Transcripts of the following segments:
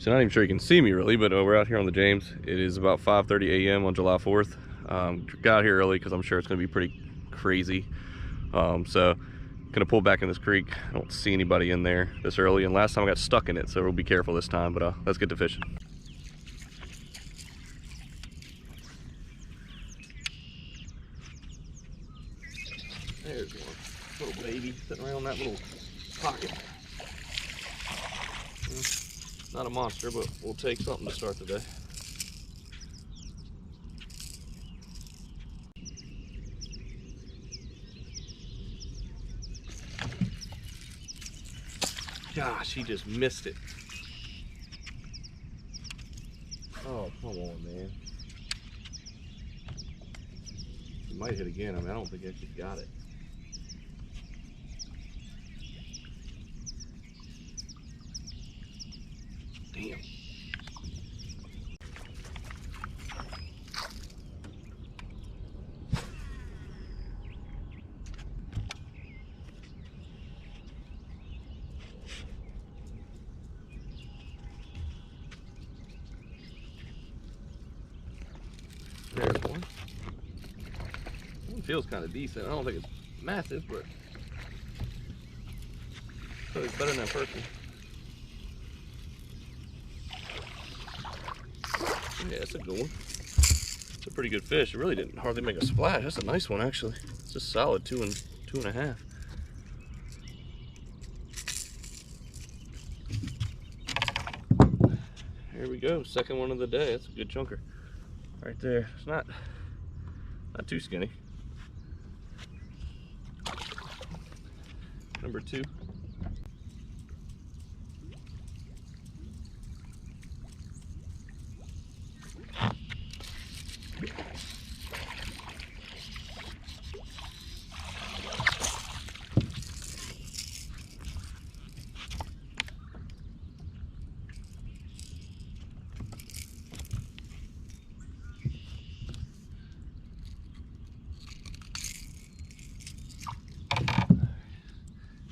So not even sure you can see me really, but we're out here on the James. It is about 5:30 a.m. on July 4th. Got out here early because I'm sure it's going to be pretty crazy. So gonna pull back in this creek. I don't see anybody in there this early, and last time I got stuck in it, so we'll be careful this time. But let's get to fishing. There's one little baby sitting around that little pocket. Not a monster, but we'll take something to start the day. Gosh, he just missed it. Oh, come on, man. He might hit again. I mean, I don't think he actually got it. Damn. There's one. It feels kind of decent. I don't think it's massive, but it's better than that first one. Yeah, it's a good one. It's a pretty good fish. It really didn't hardly make a splash. That's a nice one, actually. It's a solid 2.5. Here we go, second one of the day. That's a good chunker right there. It's not too skinny. Number 2.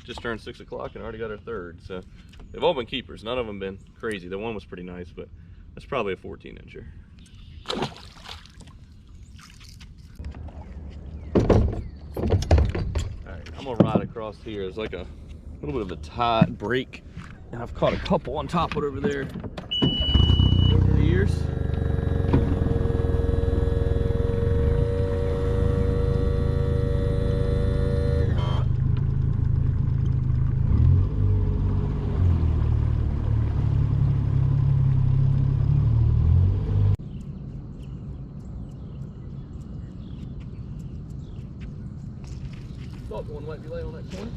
Just turned 6 o'clock and already got our third, so they've all been keepers. None of them been crazy. The one was pretty nice, but that's probably a 14-incher. All right, I'm gonna ride across here. There's like a little bit of a tide break, and I've caught a couple on Topwater over there over the years. Thought one might be laying on that corner.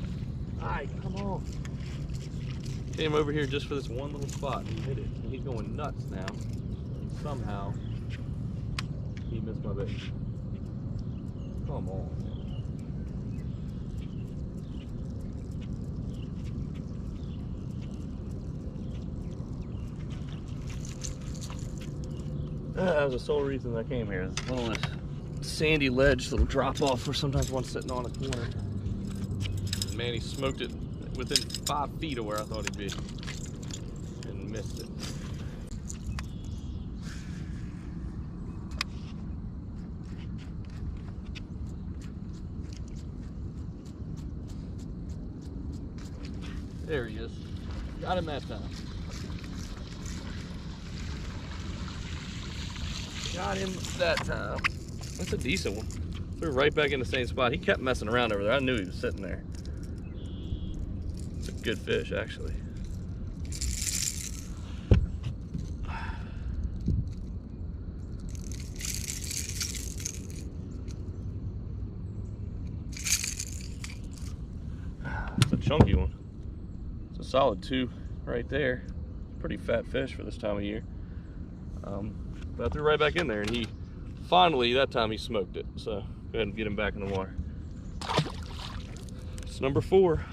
Alright, come on. Came over here just for this one little spot and he hit it. And he's going nuts now. And somehow he missed my bait. Come on. That was the sole reason I came here. This little sandy ledge, little drop off where sometimes one's sitting on a corner. And man, he smoked it within 5 feet of where I thought he'd be and missed it. There he is. Got him that time. Got him that time. That's a decent one. We're right back in the same spot. He kept messing around over there. I knew he was sitting there. It's a good fish, actually. It's a chunky one. It's a solid 2 right there. Pretty fat fish for this time of year. But I threw right back in there, and he finally, that time he smoked it. So go ahead and get him back in the water. It's number 4.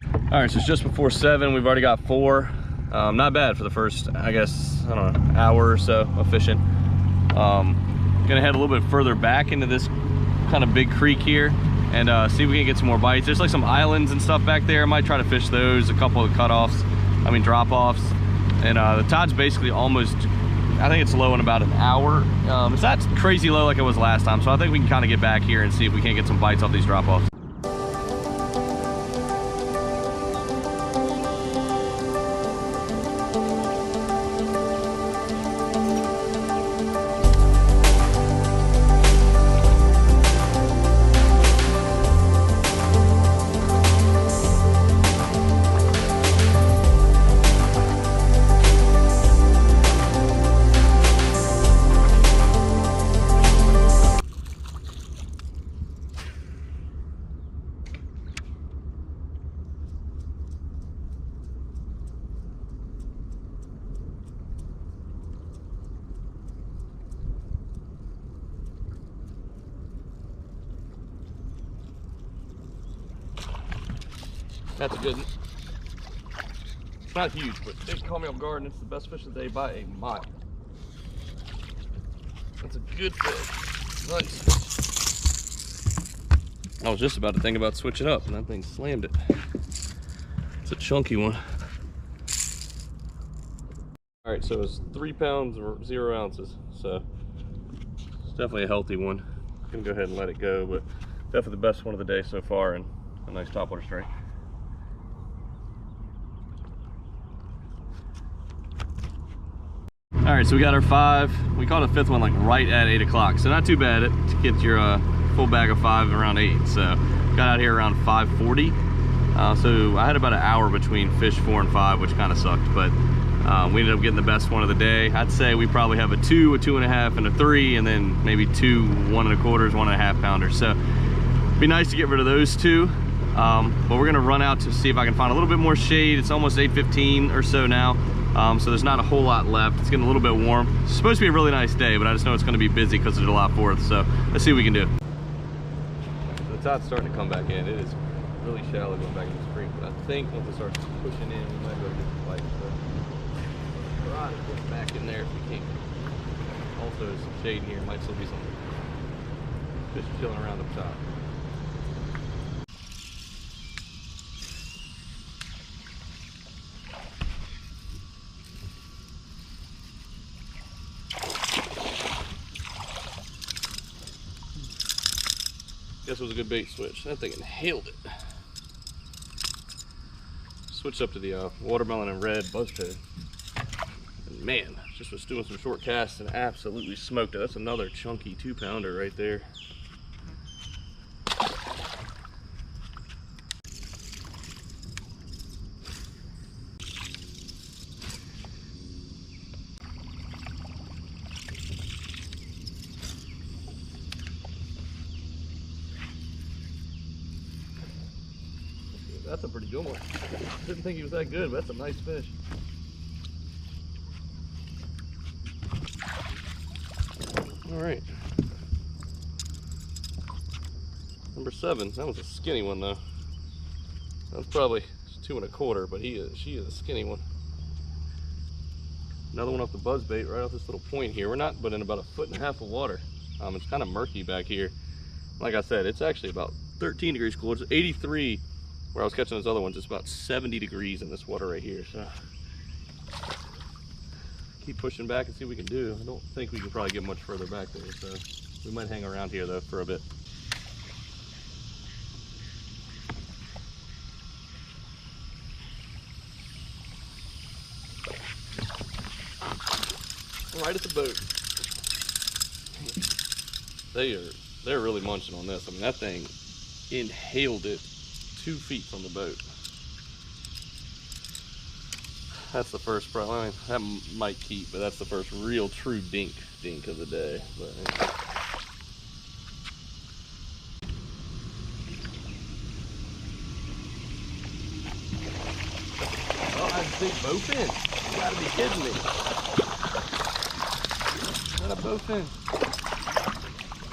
All right, so it's just before 7. We've already got 4. Not bad for the first, I guess, I don't know, hour or so of fishing. Gonna head a little bit further back into this kind of big creek here. and see if we can get some more bites. There's like some islands and stuff back there. I might try to fish those, a couple of cutoffs, I mean drop-offs. And the tide's basically almost, I think it's low in about an hour. It's not crazy low like it was last time, so I think we can kind of get back here and see if we can't get some bites off these drop-offs. That's a good one. It's not huge, but they call me off guard, and it's the best fish of the day by a mile. That's a good fish. Nice. I was just about to think about switching up, and that thing slammed it. It's a chunky one. All right, so it's 3 pounds or 0 ounces. So it's definitely a healthy one. I'm gonna go ahead and let it go, but definitely the best one of the day so far, and a nice topwater strike. All right, so we got our 5. We caught a 5th one like right at 8 o'clock, so not too bad to get your full bag of 5 around 8. So got out here around 5:40. So I had about an hour between fish 4 and 5, which kind of sucked, but we ended up getting the best one of the day. I'd say we probably have a 2, a 2.5, and a 3, and then maybe 2 1.25s, 1.5 pounders. So it'd be nice to get rid of those 2. But we're gonna run out to see if I can find a little bit more shade. It's almost 8:15 or so now. So there's not a whole lot left. It's getting a little bit warm. It's supposed to be a really nice day, but I just know it's going to be busy because of July 4th. So let's see what we can do. The tide's starting to come back in. It is really shallow going back in the creek, but I think once it starts pushing in, we might be able to get some bites. So try to get back in there if we can. Also, there's some shade here. Might still be some fish chilling around up top. Guess it was a good bait switch. That thing inhaled it. Switched up to the watermelon and red buzzhead. And man, just was doing some short casts and absolutely smoked it. That's another chunky 2-pounder right there. That's a pretty good one. Didn't think he was that good, but that's a nice fish. All right. Number 7. That was a skinny one though. That's probably 2 1/4, but she is a skinny one. Another one off the buzz bait right off this little point here. We're not but in about 1.5 feet of water. It's kind of murky back here. Like I said, it's actually about 13 degrees cooler. It's 83 where I was catching those other ones. It's about 70 degrees in this water right here. So keep pushing back and see what we can do. I don't think we can probably get much further back there, so we might hang around here though for a bit. Right at the boat. They're really munching on this. I mean, that thing inhaled it 2 feet from the boat. That's the first problem. I mean, that might keep, but that's the first real true dink of the day. But anyway. Oh, that's a big bowfin. You gotta be kidding me. Is that a bowfin?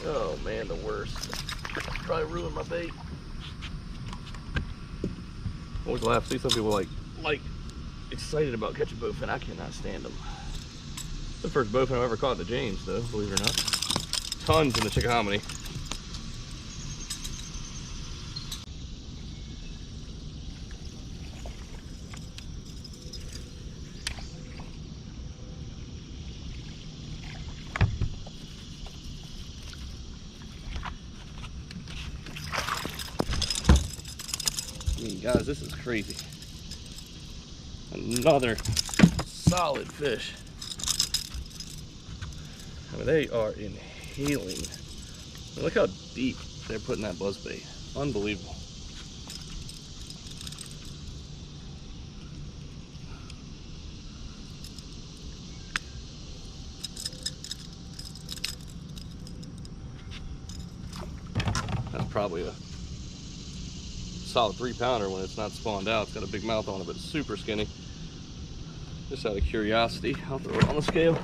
Oh man, the worst. Probably ruined my bait. Always laugh. See some people like excited about catching bowfin. I cannot stand them. It's the first bowfin I've ever caught at the James, though, believe it or not. Tons in the Chickahominy. guys, this is crazy. Another solid fish. I mean, they are inhaling. I mean, look how deep they're putting that buzzbait. Unbelievable. That's probably a solid 3-pounder when it's not spawned out. It's got a big mouth on it, but it's super skinny. Just out of curiosity, I'll throw it on the scale.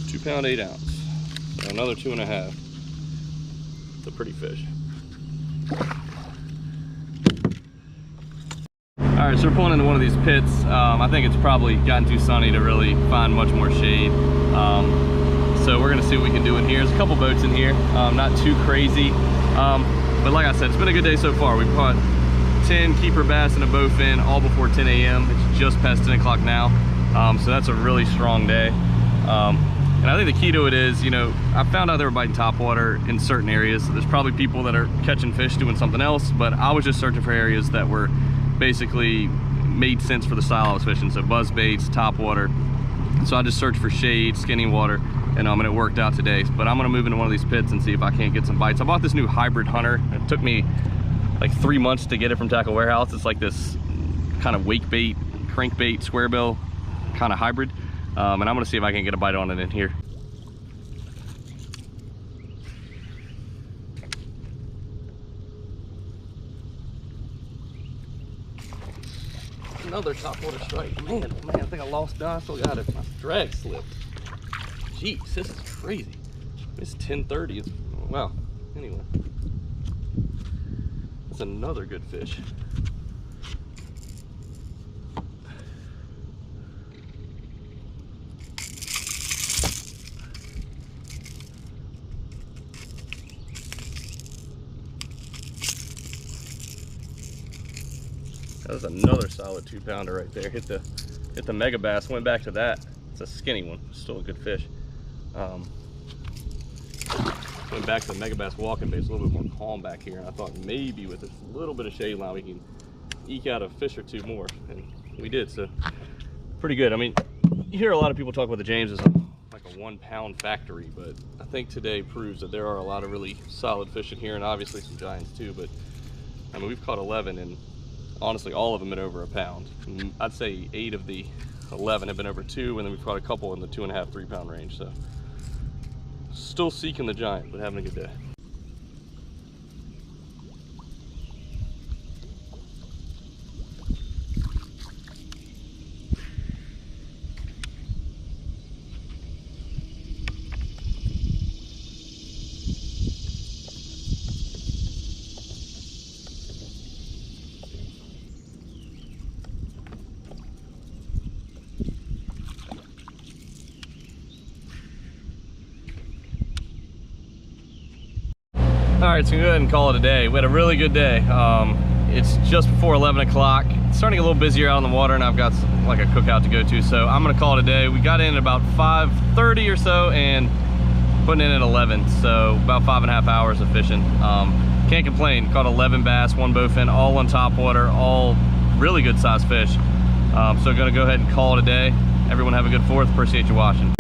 £2 8 ounce. So another 2.5. It's a pretty fish. All right, so we're pulling into one of these pits. I think it's probably gotten too sunny to really find much more shade. So we're gonna see what we can do in here. There's a couple boats in here, not too crazy. But like I said, it's been a good day so far. We caught 10 keeper bass and a bowfin all before 10 a.m. It's just past 10 o'clock now. So that's a really strong day. And I think the key to it is, you know, I found out they were biting topwater in certain areas. There's probably people that are catching fish doing something else, but I was just searching for areas that were basically made sense for the style I was fishing. So buzz baits, topwater. So I just searched for shade, skinny water, and it worked out today. But I'm gonna move into one of these pits and see if I can't get some bites. I bought this new hybrid hunter. It took me like 3 months to get it from Tackle Warehouse. It's like this kind of wake bait, crankbait, square bill kind of hybrid. And I'm gonna see if I can get a bite on it in here. Another topwater strike. Man, oh man, I think I lost. No, I still got it. My drag slipped. Jeez, this is crazy. It's 10:30. It's, wow. Anyway, that's another good fish. That was another solid 2-pounder right there. Hit the mega bass. Went back to that. It's a skinny one. Still a good fish. Went back to the mega bass walking bait. It's a little bit more calm back here, and I thought maybe with a little bit of shade line we can eke out a fish or two more, and we did. So pretty good. I mean, you hear a lot of people talk about the James as like a 1-pound factory, but I think today proves that there are a lot of really solid fish in here, and obviously some giants too. But I mean, we've caught 11, and honestly, all of them been over a pound. I'd say 8 of the 11 have been over 2, and then we've caught a couple in the 2.5, 3-pound range. So still seeking the giant, but having a good day. All right, so go ahead and call it a day. We had a really good day. It's just before 11 o'clock. It's starting a little busier out on the water, and I've got like a cookout to go to, so I'm gonna call it a day. We got in at about 5:30 or so and putting in at 11, so about 5.5 hours of fishing. Can't complain. Caught 11 bass, 1 bowfin, all on topwater, all really good sized fish. So gonna go ahead and call it a day. Everyone have a good 4th. Appreciate you watching.